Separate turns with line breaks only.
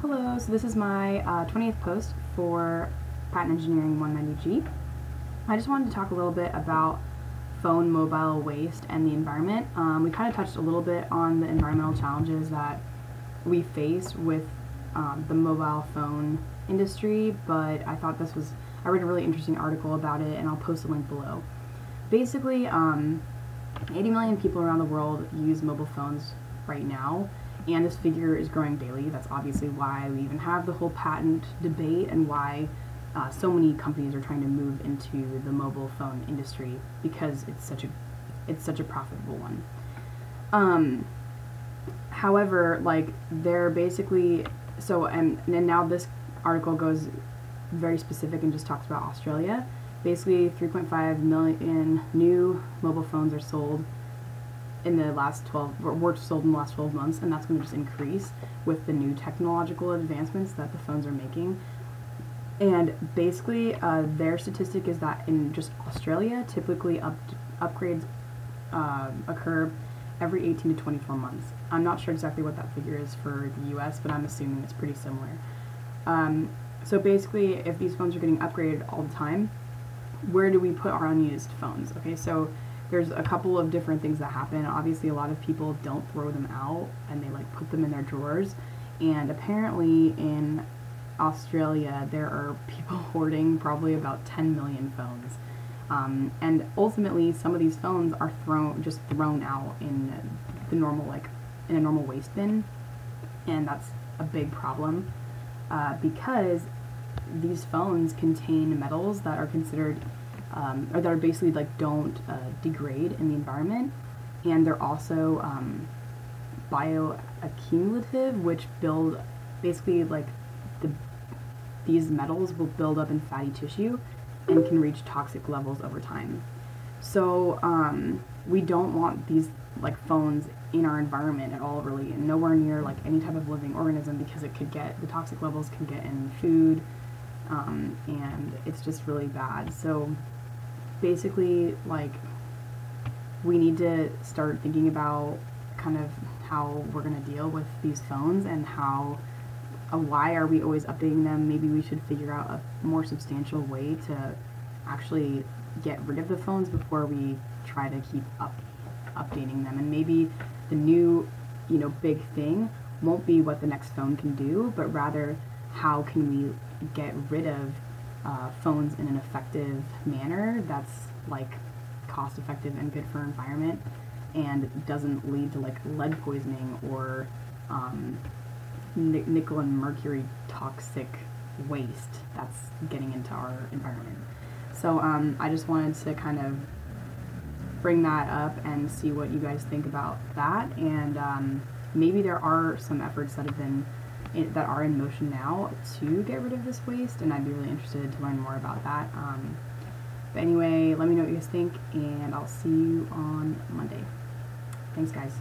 Hello, so this is my 20th post for Patent Engineering 190G. I just wanted to talk a little bit about phone mobile waste and the environment. We kind of touched a little bit on the environmental challenges that we face with the mobile phone industry, but I thought I read a really interesting article about it, and I'll post a link below. Basically, 80 million people around the world use mobile phones right now, and this figure is growing daily. That's obviously why we even have the whole patent debate and why so many companies are trying to move into the mobile phone industry, because it's such a profitable one. However, like, they're basically and now this article goes very specific and just talks about Australia. Basically, 3.5 million new mobile phones are sold in the last 12 months, and that's going to just increase with the new technological advancements that the phones are making. And basically, their statistic is that in just Australia, typically upgrades occur every 18 to 24 months. I'm not sure exactly what that figure is for the US, but I'm assuming it's pretty similar. So basically, if these phones are getting upgraded all the time, where do we put our unused phones? Okay, so there's a couple of different things that happen. Obviously, a lot of people don't throw them out, and they like put them in their drawers. And apparently in Australia, there are people hoarding probably about 10 million phones. And ultimately, some of these phones are just thrown out in the normal, in a normal waste bin. And that's a big problem, because these phones contain metals that are considered or that are basically don't degrade in the environment, and they're also bioaccumulative, which build basically these metals will build up in fatty tissue and can reach toxic levels over time. So we don't want these phones in our environment at all, really, and nowhere near any type of living organism, because the toxic levels can get in food, and it's just really bad. So basically, we need to start thinking about kind of how we're going to deal with these phones, and why are we always updating them. Maybe we should figure out a more substantial way to actually get rid of the phones before we try to keep updating them. And maybe the new, big thing won't be what the next phone can do, but rather how can we get rid of phones in an effective manner that's cost effective and good for our environment, and doesn't lead to lead poisoning or nickel and mercury toxic waste that's getting into our environment. So I just wanted to kind of bring that up and see what you guys think about that, and maybe there are some efforts that are in motion now to get rid of this waste, and I'd be really interested to learn more about that. But anyway, let me know what you guys think, and I'll see you on Monday. Thanks, guys.